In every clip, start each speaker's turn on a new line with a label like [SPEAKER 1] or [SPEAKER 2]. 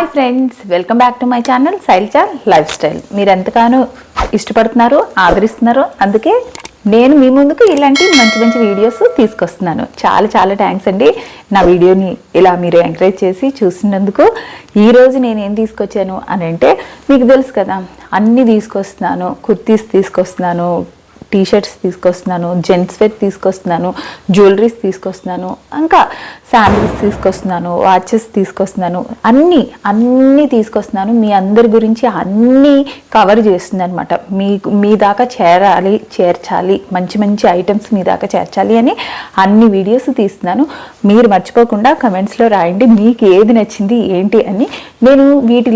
[SPEAKER 1] Hi friends, welcome back to my channel Shailaja lifestyle. మీరు ఎంతగానో ఇష్టపడుతున్నారు, ఆదరిస్తున్నారు. అందుకే నేను మీ ముందుకు ఇలాంటి మంచి మంచి వీడియోస్ తీసుకొస్తున్నాను. చాలా చాలా థ్యాంక్స్ అండి నా వీడియోని ఇలా మీరు ఎంకరేజ్ చేసి చూసినందుకు. ఈరోజు నేను ఏం తీసుకొచ్చాను అని అంటే, మీకు తెలుసు కదా, అన్నీ తీసుకొస్తున్నాను. కుర్తీస్ తీసుకొస్తున్నాను, టీషర్ట్స్ తీసుకొస్తున్నాను, జెంట్స్ వేర్ తీసుకొస్తున్నాను, జ్యువెలరీస్ తీసుకొస్తున్నాను, ఇంకా శాండిల్స్ తీసుకొస్తున్నాను, వాచెస్ తీసుకొస్తున్నాను, అన్నీ తీసుకొస్తున్నాను. మీ అందరి గురించి అన్నీ కవర్ చేస్తుంది అనమాట. మీ దాకా చేర్చాలి, మంచి మంచి ఐటమ్స్ మీ దాకా చేర్చాలి అని అన్ని వీడియోస్ తీస్తున్నాను. మీరు మర్చిపోకుండా కమెంట్స్లో రాయండి మీకు ఏది నచ్చింది ఏంటి అని. నేను వీటి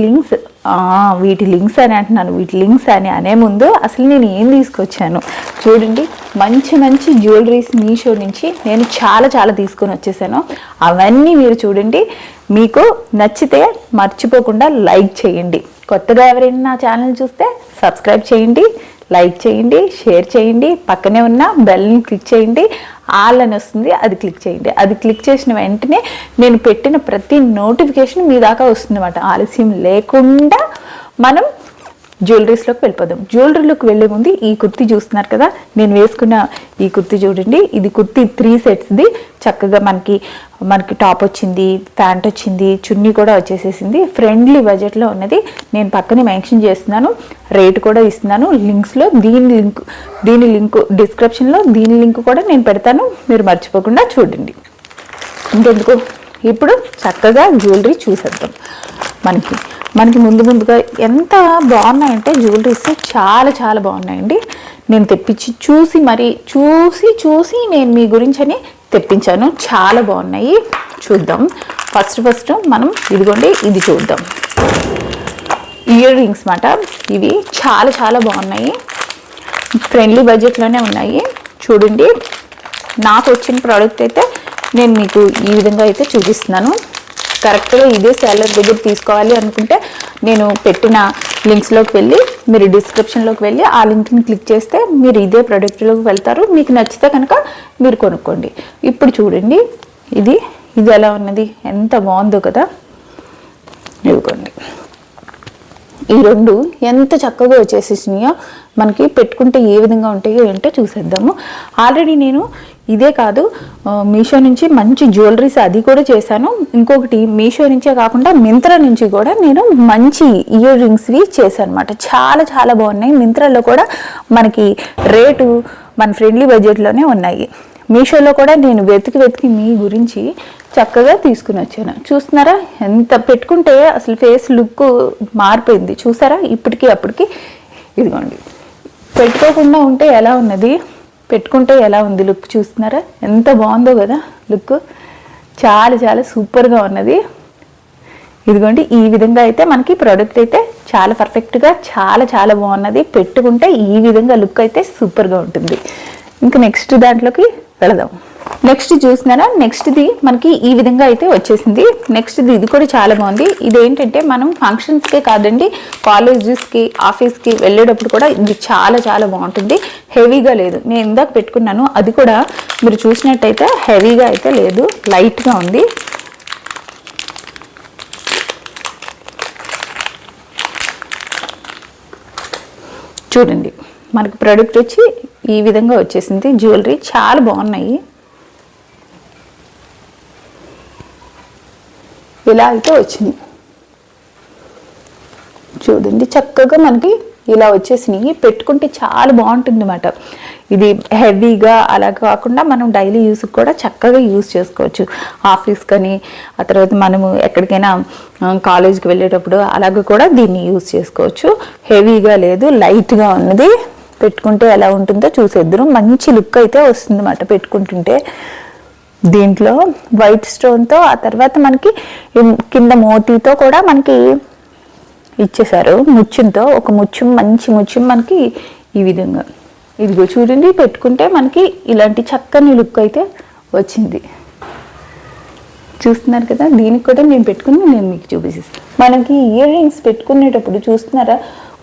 [SPEAKER 1] లింక్స్ అని అంటున్నాను. వీటి లింక్స్ అని అనే ముందు అసలు నేను ఏం తీసుకొచ్చాను చూడండి. మంచి మంచి జ్యువెలరీస్ మీషో నుంచి నేను చాలా చాలా తీసుకొని వచ్చేసాను. అవన్నీ మీరు చూడండి. మీకు నచ్చితే మర్చిపోకుండా లైక్ చేయండి. కొత్తగా ఎవరైనా నా ఛానల్ చూస్తే సబ్స్క్రైబ్ చేయండి, లైక్ చేయండి, షేర్ చేయండి. పక్కనే ఉన్న బెల్ని క్లిక్ చేయండి. ఆల్ అని వస్తుంది, అది క్లిక్ చేయండి. అది క్లిక్ చేసిన వెంటనే నేను పెట్టిన ప్రతి నోటిఫికేషన్ మీ దాకా వస్తుంది అన్నమాట. ఆలస్యం లేకుండా మనం జ్యువెలరీస్లోకి వెళ్ళిపోదాం. జ్యువెలరీలోకి వెళ్ళే ముందు ఈ కుర్తీ చూస్తున్నారు కదా, నేను వేసుకున్న ఈ కుర్తీ చూడండి. ఇది కుర్తీ 3 సెట్స్ది. చక్కగా మనకి టాప్ వచ్చింది, ప్యాంట్ వచ్చింది, చున్నీ కూడా వచ్చేసేసింది. ఫ్రెండ్లీ బడ్జెట్లో ఉన్నది. నేను పక్కనే మెన్షన్ చేస్తున్నాను, రేట్ కూడా ఇస్తున్నాను లింక్స్లో. దీని లింక్ డిస్క్రిప్షన్లో, దీని లింక్ కూడా నేను పెడతాను. మీరు మర్చిపోకుండా చూడండి. ఇంకెందుకు, ఇప్పుడు చక్కగా జ్యువెలరీ చూసేద్దాం. మనకి ముందుగా ఎంత బాగున్నాయంటే జ్యువెలరీస్ చాలా చాలా బాగున్నాయండి. నేను తెప్పించి చూసి నేను మీ గురించి అని తెప్పించాను. చాలా బాగున్నాయి, చూద్దాం. ఫస్ట్ మనం ఇదిగోండి, ఇది చూద్దాం. ఇయర్ రింగ్స్ మాట. ఇవి చాలా చాలా బాగున్నాయి, ఫ్రెండ్లీ బడ్జెట్లోనే ఉన్నాయి. చూడండి, నాకు వచ్చిన ప్రోడక్ట్ అయితే నేను మీకు ఈ విధంగా అయితే చూపిస్తున్నాను. కరెక్ట్గా ఇదే సెల్లర్ దగ్గర తీసుకోవాలి అనుకుంటే నేను పెట్టిన లింక్స్లోకి వెళ్ళి, మీరు డిస్క్రిప్షన్లోకి వెళ్ళి ఆ లింక్ని క్లిక్ చేస్తే మీరు ఇదే ప్రోడక్ట్లోకి వెళ్తారు. మీకు నచ్చితే కనుక మీరు కొనుక్కోండి. ఇప్పుడు చూడండి, ఇది ఎలా ఉన్నది, ఎంత బాగుందో కదా. ఇవ్వండి, ఈ రెండు ఎంత చక్కగా వచ్చేసేసినాయో. మనకి పెట్టుకుంటే ఏ విధంగా ఉంటాయో ఏంటో చూసేద్దాము. ఆల్రెడీ నేను ఇదే కాదు, మీషో నుంచి మంచి జ్యువెలరీస్ అది కూడా చేశాను. ఇంకొకటి మీషో నుంచే కాకుండా మింత్రా నుంచి కూడా నేను మంచి ఇయర్ రింగ్స్వి చేశాను అనమాట. చాలా చాలా బాగున్నాయి. మింత్రాలో కూడా మనకి రేటు మన ఫ్రెండ్లీ బడ్జెట్లోనే ఉన్నాయి. మీషోలో కూడా నేను వెతికి మీ గురించి చక్కగా తీసుకుని వచ్చాను. చూస్తున్నారా, ఎంత పెట్టుకుంటే అసలు ఫేస్ లుక్ మారిపోయింది. చూసారా, ఇప్పటికి అప్పటికి. ఇదిగోండి, పెట్టుకోకుండా ఉంటే ఎలా ఉన్నది, పెట్టుకుంటే ఎలా ఉంది లుక్ చూస్తున్నారా, ఎంత బాగుందో కదా లుక్. చాలా చాలా సూపర్గా ఉన్నది. ఇదిగోండి, ఈ విధంగా అయితే మనకి ప్రోడక్ట్ అయితే చాలా పర్ఫెక్ట్గా చాలా చాలా బాగున్నది. పెట్టుకుంటే ఈ విధంగా లుక్ అయితే సూపర్గా ఉంటుంది. ఇంకా నెక్స్ట్ దాంట్లోకి వెళదాం. నెక్స్ట్ చూసినారా, నెక్స్ట్ది మనకి ఈ విధంగా అయితే వచ్చేసింది. నెక్స్ట్ది ఇది కూడా చాలా బాగుంది. ఇదేంటంటే మనం ఫంక్షన్స్కే కాదండి, కాలేజెస్కి, ఆఫీస్కి వెళ్ళేటప్పుడు కూడా ఇది చాలా చాలా బాగుంటుంది. హెవీగా లేదు. నేను ఇందాక పెట్టుకున్నాను, అది కూడా మీరు చూసినట్టయితే హెవీగా అయితే లేదు, లైట్గా ఉంది. చూడండి, మనకి ప్రోడక్ట్ వచ్చి ఈ విధంగా వచ్చేసింది. జ్యువెలరీ చాలా బాగున్నాయి. ఇలా అయితే వచ్చింది. చూడండి, చక్కగా మనకి ఇలా వచ్చేసినాయి. పెట్టుకుంటే చాలా బాగుంటుంది అన్నమాట. ఇది హెవీగా అలా కాకుండా మనం డైలీ యూస్కి కూడా చక్కగా యూజ్ చేసుకోవచ్చు. ఆఫీస్ కానీ, ఆ తర్వాత మనము ఎక్కడికైనా కాలేజ్కి వెళ్ళేటప్పుడు అలాగ కూడా దీన్ని యూజ్ చేసుకోవచ్చు. హెవీగా లేదు, లైట్గా ఉన్నది. పెట్టుకుంటే ఎలా ఉంటుందో చూసేద్దరు. మంచి లుక్ అయితే వస్తుంది అన్నమాట పెట్టుకుంటుంటే. దీంట్లో వైట్ స్టోన్తో, ఆ తర్వాత మనకి కింద మోతీతో కూడా మనకి ఇచ్చేసారు. ముత్యంతో ఒక మంచి ముత్యం మనకి ఈ విధంగా. ఇదిగో చూడండి, పెట్టుకుంటే మనకి ఇలాంటి చక్కని లుక్ అయితే వచ్చింది. చూస్తున్నారు కదా, దీనికి కూడా నేను మీకు చూపిస్తాను. మనకి ఇయర్ రింగ్స్ పెట్టుకునేటప్పుడు చూస్తున్నారా,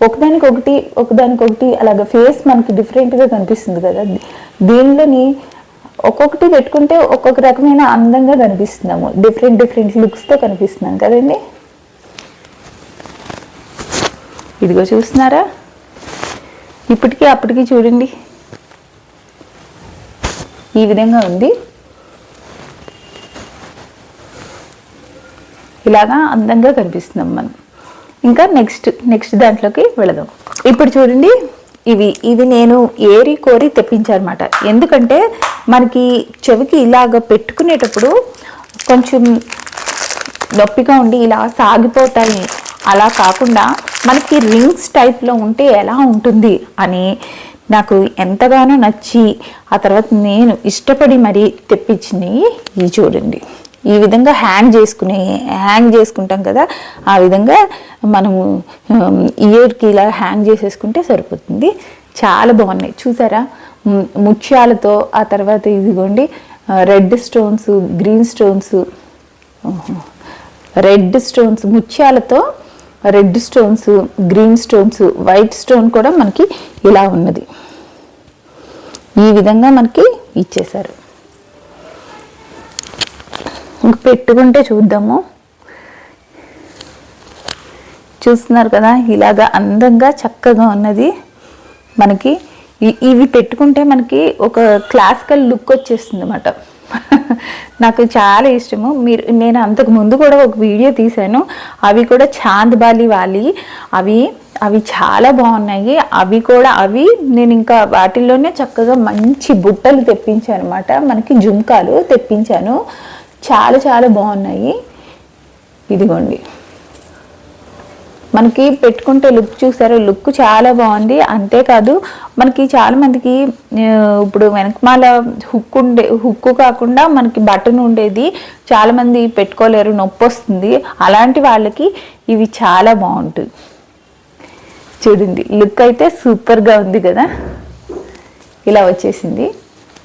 [SPEAKER 1] ఒకదానికొకటి అలాగ ఫేస్ మనకి డిఫరెంట్గా కనిపిస్తుంది కదా. దీనిలోని ఒక్కొక్కటి పెట్టుకుంటే ఒక్కొక్క రకమైన అందంగా కనిపిస్తున్నాము. డిఫరెంట్ లుక్స్తో కనిపిస్తున్నాం కదండి. ఇదిగో చూస్తున్నారా, ఇప్పటికీ అప్పటికి చూడండి ఈ విధంగా ఉంది. ఇలాగా అందంగా కనిపిస్తున్నాం మనం. ఇంకా నెక్స్ట్ దాంట్లోకి వెళదాం. ఇప్పుడు చూడండి, ఇవి నేను ఏరి కోరి తెప్పించానమాట. ఎందుకంటే మనకి చెవికి ఇలాగ పెట్టుకునేటప్పుడు కొంచెం నొప్పిగా ఉండి ఇలా సాగిపోతాయి. అలా కాకుండా మనకి రింగ్స్ టైప్లో ఉంటే ఎలా ఉంటుంది అని నాకు ఎంతగానో నచ్చి ఆ తర్వాత నేను ఇష్టపడి మరీ తెప్పించినవి ఇవి చూడండి. ఈ విధంగా హ్యాంగ్ చేసుకుంటాం కదా, ఆ విధంగా మనము ఇయర్కి ఇలా హ్యాంగ్ చేసేసుకుంటే సరిపోతుంది. చాలా బాగున్నాయి చూసారా, ముత్యాలతో. ఆ తర్వాత ఇదిగోండి red stones, green stones, red stones ముత్యాలతో, red stones, green stones, white stone కూడా మనకి ఇలా ఉన్నది. ఈ విధంగా మనకి ఇచ్చేశారు. ఇంక పెట్టుకుంటే చూద్దాము. చూస్తున్నారు కదా, ఇలాగా అందంగా చక్కగా ఉన్నది మనకి. ఇవి పెట్టుకుంటే మనకి ఒక క్లాసికల్ లుక్ వచ్చేస్తుంది అన్నమాట. నాకు చాలా ఇష్టము. నేను అంతకు ముందు కూడా ఒక వీడియో తీశాను, అవి కూడా చాంద్ బాలి వాలి, అవి చాలా బాగున్నాయి. అవి నేను ఇంకా వాటిల్లోనే చక్కగా మంచి బుట్టలు తెప్పించాను అనమాట. మనకి జుంకాలు తెప్పించాను, చాలా చాలా బాగున్నాయి. ఇదిగోండి, మనకి పెట్టుకుంటే లుక్ చూసారు, లుక్ చాలా బాగుంది. అంతేకాదు మనకి చాలా మందికి ఇప్పుడు వెనకమాల హుక్కు కాకుండా మనకి బటన్ ఉండేది చాలా మంది పెట్టుకోలేరు, నొప్పి వస్తుంది. అలాంటి వాళ్ళకి ఇవి చాలా బాగుంటుంది. చూడండి, లుక్ అయితే సూపర్గా ఉంది కదా, ఇలా వచ్చేసింది.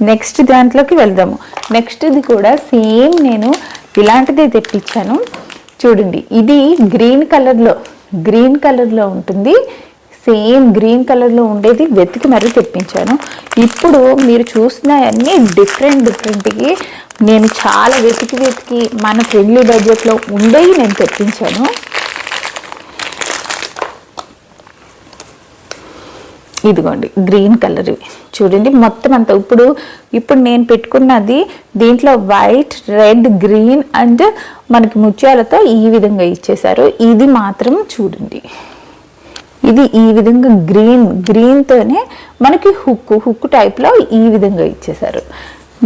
[SPEAKER 1] నెక్స్ట్ దాంట్లోకి వెళ్దాము. నెక్స్ట్ది కూడా సేమ్ నేను ఇలాంటిదే తెప్పించాను. చూడండి, ఇది గ్రీన్ కలర్లో ఉంటుంది. సేమ్ గ్రీన్ కలర్లో ఉండేది వెతికి మరీ తెప్పించాను. ఇప్పుడు మీరు చూసిన అన్నీ డిఫరెంట్కి నేను చాలా వెతికి మన ఫ్రెండ్లీ బడ్జెట్లో ఉండేవి నేను తెప్పించాను. ఇదిగోండి గ్రీన్ కలర్ చూడండి, మొత్తం అంతా ఇప్పుడు నేను పెట్టుకున్నది దీంట్లో వైట్, రెడ్, గ్రీన్ అండ్ మనకి ముత్యాలతో ఈ విధంగా ఇచ్చేసారు. ఇది మాత్రం చూడండి, ఇది ఈ విధంగా గ్రీన్తోనే మనకి హుక్కు టైప్లో ఈ విధంగా ఇచ్చేసారు.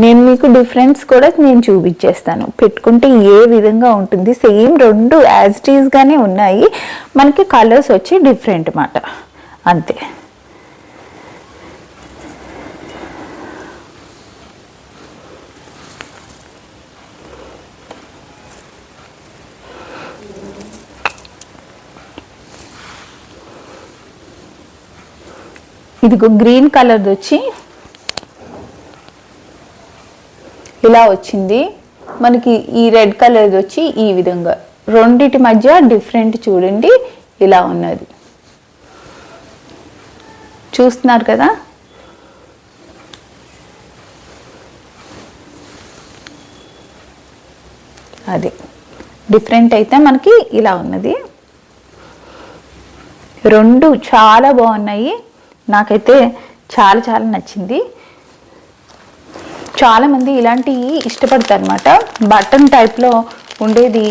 [SPEAKER 1] నేను మీకు డిఫరెన్స్ కూడా నేను చూపించేస్తాను, పెట్టుకుంటే ఏ విధంగా ఉంటుంది. సేమ్ రెండు యాజ్ ఇట్ ఈస్గానే ఉన్నాయి, మనకి కలర్స్ వచ్చి డిఫరెంట్ అన్నమాట, అంతే. ఇదిగో గ్రీన్ కలర్ది వచ్చి ఇలా వచ్చింది, మనకి ఈ రెడ్ కలర్ది వచ్చి ఈ విధంగా. రెండిటి మధ్య డిఫరెంట్ చూడండి, ఇలా ఉన్నది. చూస్తున్నారు కదా, అది డిఫరెంట్ అయితే మనకి ఇలా ఉన్నది. రెండు చాలా బాగున్నాయి, నాకైతే చాలా చాలా నచ్చింది. చాలామంది ఇలాంటివి ఇష్టపడతారు అన్నమాట. బటన్ టైప్లో ఉండేది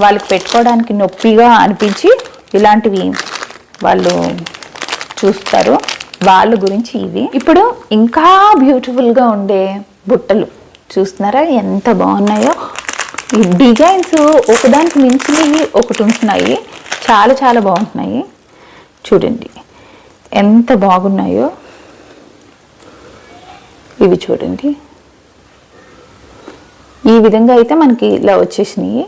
[SPEAKER 1] వాళ్ళకి పెట్టుకోవడానికి నొప్పిగా అనిపించి ఇలాంటివి వాళ్ళు చూస్తారు, వాళ్ళ గురించి ఇవి. ఇప్పుడు ఇంకా బ్యూటిఫుల్గా ఉండే బుట్టలు చూస్తున్నారా, ఎంత బాగున్నాయో. ఈ డిజైన్స్ ఒకదానికి మించినవి ఒకటి ఉంటున్నాయి, చాలా చాలా బాగుంటున్నాయి. చూడండి ఎంత బాగున్నాయో ఇవి. చూడండి, ఈ విధంగా అయితే మనకి ఇలా వచ్చేసినాయి.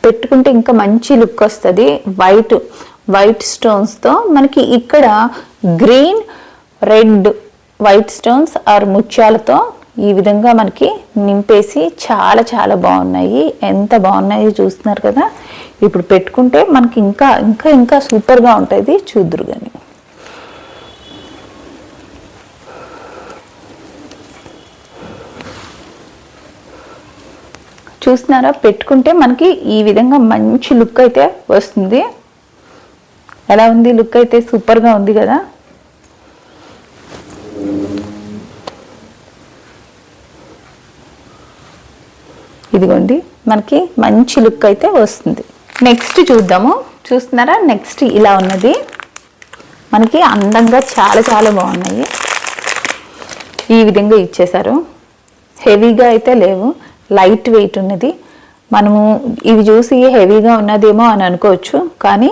[SPEAKER 1] పెట్టుకుంటే ఇంకా మంచి లుక్ వస్తుంది. వైట్ స్టోన్స్తో మనకి ఇక్కడ green, red, white stones or ముత్యాలతో ఈ విధంగా మనకి నింపేసి చాలా చాలా బాగున్నాయి. ఎంత బాగున్నాయో చూస్తున్నారు కదా. ఇప్పుడు పెట్టుకుంటే మనకి ఇంకా ఇంకా ఇంకా సూపర్గా ఉంటుంది, చూద్దురు కానీ. చూస్తున్నారా, పెట్టుకుంటే మనకి ఈ విధంగా మంచి లుక్ అయితే వస్తుంది. ఎలా ఉంది లుక్? అయితే సూపర్గా ఉంది కదా. ఇదిగోండి మనకి మంచి లుక్ అయితే వస్తుంది. నెక్స్ట్ చూద్దాము. చూస్తున్నారా, నెక్స్ట్ ఇలా ఉన్నది మనకి అందంగా చాలా చాలా బాగున్నాయి. ఈ విధంగా ఇచ్చేశారు. హెవీగా అయితే లేవు, లైట్ వెయిట్ ఉన్నది. మనము ఇవి చూసి హెవీగా ఉన్నదేమో అని అనుకోవచ్చు, కానీ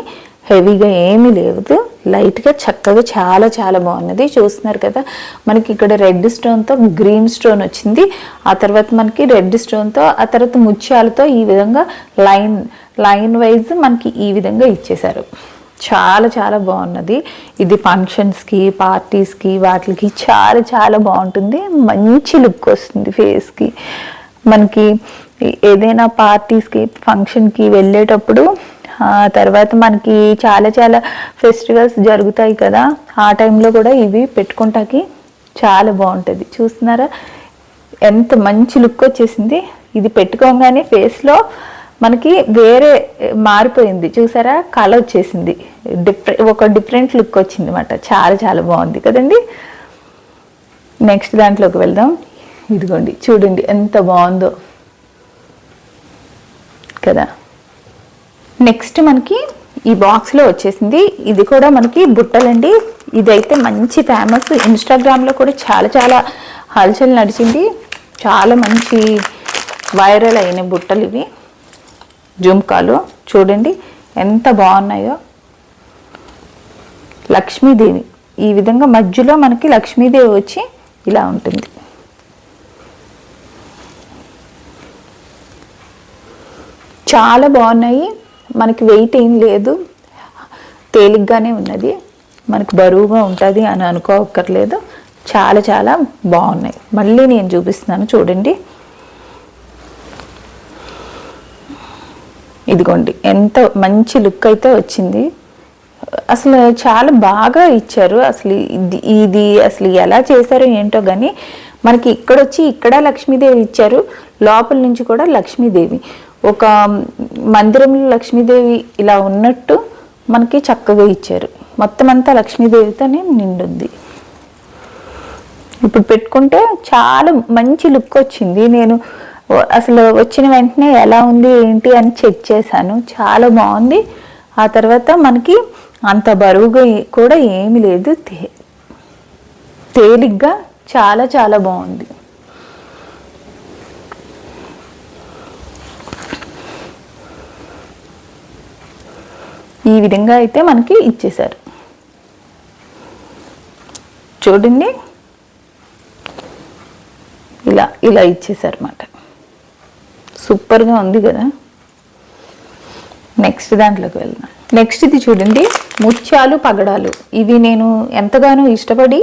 [SPEAKER 1] హెవీగా ఏమీ లేదు, లైట్గా చక్కగా చాలా చాలా బాగున్నది. చూస్తున్నారు కదా, మనకి ఇక్కడ రెడ్ స్టోన్తో గ్రీన్ స్టోన్ వచ్చింది. ఆ తర్వాత మనకి రెడ్ స్టోన్తో, ఆ తర్వాత ముత్యాలతో ఈ విధంగా లైన్ వైజ్ మనకి ఈ విధంగా ఇచ్చేశారు. చాలా చాలా బాగున్నది. ఇది ఫంక్షన్స్కి, పార్టీస్కి, వాటికి చాలా చాలా బాగుంటుంది. మంచి లుక్ వస్తుంది ఫేస్కి. మనకి ఏదైనా పార్టీస్కి, ఫంక్షన్కి వెళ్ళేటప్పుడు, తర్వాత మనకి చాలా చాలా ఫెస్టివల్స్ జరుగుతాయి కదా, ఆ టైంలో కూడా ఇవి పెట్టుకుంటాకి చాలా బాగుంటుంది. చూస్తున్నారా ఎంత మంచి లుక్ వచ్చేసింది. ఇది పెట్టుకోగానే ఫేస్లో మనకి వేరే మారిపోయింది. చూసారా, కలర్ వచ్చేసింది, ఒక డిఫరెంట్ లుక్ వచ్చింది అన్నమాట. చాలా చాలా బాగుంది కదండి. నెక్స్ట్ దాంట్లోకి వెళ్దాం. ఇదిగోండి చూడండి ఎంత బాగుందో కదా. నెక్స్ట్ మనకి ఈ బాక్స్లో వచ్చేసింది. ఇది కూడా మనకి బుట్టలండి. ఇదైతే మంచి ఫేమస్, ఇన్స్టాగ్రామ్లో కూడా చాలా చాలా హల్చల్ నడిచింది. చాలా మంచి వైరల్ అయిన బుట్టలు ఇవి. జుమ్కాలు చూడండి ఎంత బాగున్నాయో. లక్ష్మీదేవి ఈ విధంగా మధ్యలో మనకి లక్ష్మీదేవి వచ్చి ఇలా ఉంటుంది. చాలా బాగున్నాయి. మనకి వెయిట్ ఏం లేదు, తేలిగ్గానే ఉన్నది. మనకి బరువుగా ఉంటుంది అని అనుకోక్కర్లేదు. చాలా చాలా బాగున్నాయి. మళ్ళీ నేను చూపిస్తున్నాను చూడండి. ఇదిగోండి ఎంత మంచి లుక్ అయితే వచ్చింది. అసలు చాలా బాగా ఇచ్చారు. అసలు ఇది అసలు ఎలా చేశారో ఏంటో కానీ మనకి ఇక్కడ లక్ష్మీదేవి ఇచ్చారు, లోపల నుంచి కూడా లక్ష్మీదేవి, ఒక మందిరంలో లక్ష్మీదేవి ఇలా ఉన్నట్టు మనకి చక్కగా ఇచ్చారు. మొత్తం అంతా లక్ష్మీదేవితోనే నిండుంది. ఇప్పుడు పెట్టుకుంటే చాలా మంచి లుక్ వచ్చింది. నేను అసలు వచ్చిన వెంటనే ఎలా ఉంది ఏంటి అని చెక్ చేశాను. చాలా బాగుంది. ఆ తర్వాత మనకి అంత బరువుగా కూడా ఏమీ లేదు, తేలిగ్గా చాలా చాలా బాగుంది. ఈ విధంగా అయితే మనకి ఇచ్చేశారు. చూడండి ఇలా ఇచ్చేసారు అన్నమాట. సూపర్గా ఉంది కదా. నెక్స్ట్ దాంట్లోకి వెళ్దాం. నెక్స్ట్ ఇది చూడండి, ముత్యాలు పగడాలు. ఇవి నేను ఎంతగానో ఇష్టపడి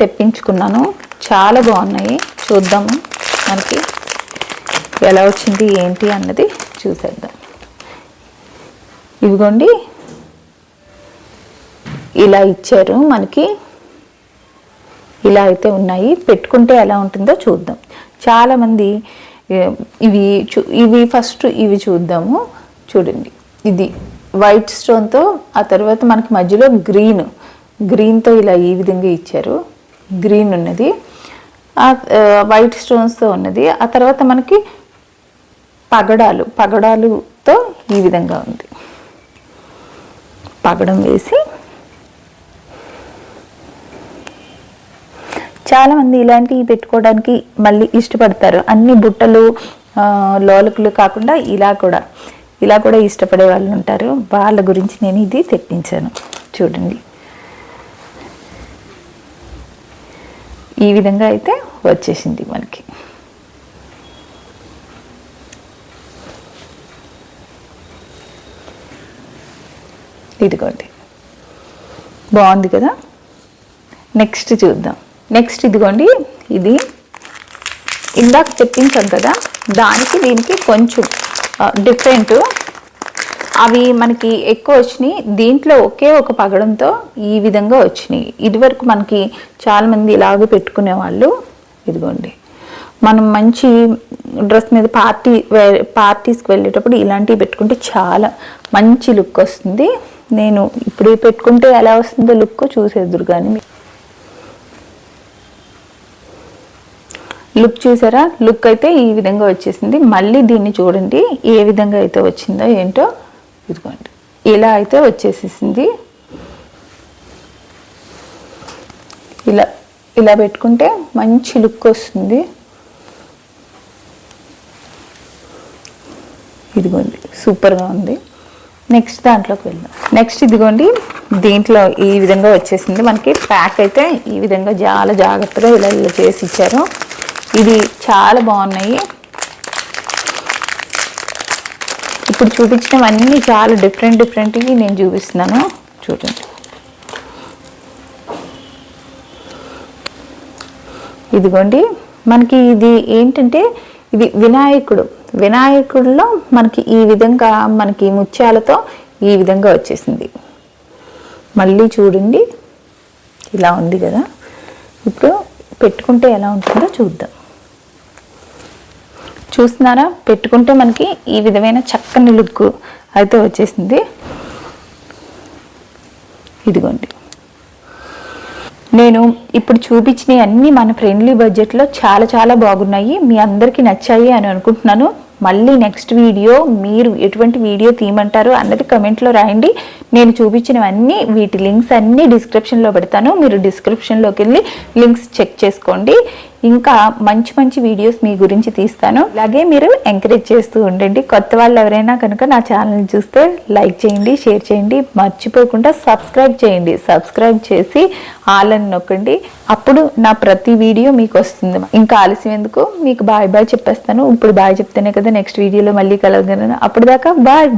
[SPEAKER 1] తెప్పించుకున్నాను. చాలా బాగున్నాయి. చూద్దాము మనకి ఎలా వచ్చింది ఏంటి అన్నది చూసేద్దాం. ఇవిగోండి ఇలా ఇచ్చారు మనకి. ఇలా అయితే ఉన్నాయి. పెట్టుకుంటే ఎలా ఉంటుందో చూద్దాం. చాలామంది ఇవి ఫస్ట్ ఇవి చూద్దాము. చూడండి, ఇది వైట్ స్టోన్తో, ఆ తర్వాత మనకి మధ్యలో గ్రీన్తో ఇలా ఈ విధంగా ఇచ్చారు. గ్రీన్ ఉన్నది, వైట్ స్టోన్స్తో ఉన్నది. ఆ తర్వాత మనకి పగడాలుతో ఈ విధంగా ఉంది. పగడం వేసి చాలామంది ఇలాంటివి పెట్టుకోవడానికి మళ్ళీ ఇష్టపడతారు. అన్ని బుట్టలు లోలకులు కాకుండా ఇలా కూడా ఇష్టపడే వాళ్ళు ఉంటారు. వాళ్ళ గురించి నేను ఇది తెప్పించాను. చూడండి ఈ విధంగా అయితే వచ్చేసింది మనకి. ఇదిగోండి బాగుంది కదా. నెక్స్ట్ చూద్దాం. నెక్స్ట్ ఇదిగోండి, ఇది ఇందాక తెప్పించాం కదా, దీనికి కొంచెం డిఫరెంట్. అవి మనకి ఎక్కువ వచ్చినాయి. దీంట్లో ఒకే ఒక పగడంతో ఈ విధంగా వచ్చినాయి. ఇదివరకు మనకి చాలామంది ఇలాగే పెట్టుకునే వాళ్ళు. ఇదిగోండి, మనం మంచి డ్రెస్ మీద పార్టీస్కి వెళ్ళేటప్పుడు ఇలాంటివి పెట్టుకుంటే చాలా మంచి లుక్ వస్తుంది. నేను ఇప్పుడు పెట్టుకుంటే ఎలా వస్తుందో లుక్ చూసేద్దురు కానీ లుక్ చూసారా? లుక్ అయితే ఈ విధంగా వచ్చేసింది. మళ్ళీ దీన్ని చూడండి ఏ విధంగా అయితే వచ్చిందో ఏంటో. ఇదిగోండి ఇలా అయితే వచ్చేసేసింది. ఇలా ఇలా పెట్టుకుంటే మంచి లుక్ వస్తుంది. ఇదిగోండి సూపర్గా ఉంది. నెక్స్ట్ దాంట్లోకి వెళ్దాం. నెక్స్ట్ ఇదిగోండి దీంట్లో ఈ విధంగా వచ్చేసింది. మనకి ప్యాక్ అయితే ఈ విధంగా చాలా జాగ్రత్తగా ఇలా ఇలా చేసి ఇచ్చారు. ఇది చాలా బాగున్నాయి. ఇప్పుడు చూపించినవన్నీ చాలా డిఫరెంట్వి నేను చూపిస్తున్నాను చూడండి. ఇదిగోండి మనకి ఇది ఏంటంటే ఇది వినాయకుడిలో మనకి ఈ విధంగా మనకి ముత్యాలతో ఈ విధంగా వచ్చేసింది. మళ్ళీ చూడండి ఇలా ఉంది కదా. ఇప్పుడు పెట్టుకుంటే ఎలా ఉంటుందో చూద్దాం. చూస్తున్నారా? పెట్టుకుంటే మనకి ఈ విధమైన చక్కని లుక్ అయితే వచ్చేసింది. ఇదిగోండి నేను ఇప్పుడు చూపించినవి అన్నీ మన ఫ్రెండ్లీ బడ్జెట్లో చాలా బాగున్నాయి. మీ అందరికీ నచ్చాయి అని అనుకుంటున్నాను. మళ్ళీ నెక్స్ట్ వీడియో మీరు ఎటువంటి వీడియో తీయమంటారు అన్నది కమెంట్లో రాయండి. నేను చూపించినవన్నీ వీటి లింక్స్ అన్నీ డిస్క్రిప్షన్లో పెడతాను. మీరు డిస్క్రిప్షన్లోకి వెళ్ళి లింక్స్ చెక్ చేసుకోండి. ఇంకా మంచి వీడియోస్ మీ గురించి తీస్తాను. అలాగే మీరు ఎంకరేజ్ చేస్తూ ఉండండి. కొత్త వాళ్ళు ఎవరైనా కనుక నా ఛానల్ చూస్తే లైక్ చేయండి, షేర్ చేయండి, మర్చిపోకుండా సబ్స్క్రైబ్ చేయండి. సబ్స్క్రైబ్ చేసి ఆల్ అని నొక్కండి. అప్పుడు నా ప్రతి వీడియో మీకు వస్తుంది. ఇంకా ఆలస్యం ఎందుకు, మీకు బాయ్ చెప్పేస్తాను. ఇప్పుడు బాయ్ చెప్తేనే కదా నెక్స్ట్ వీడియోలో మళ్ళీ కలగలను. అప్పుడు దాకా బాయ్.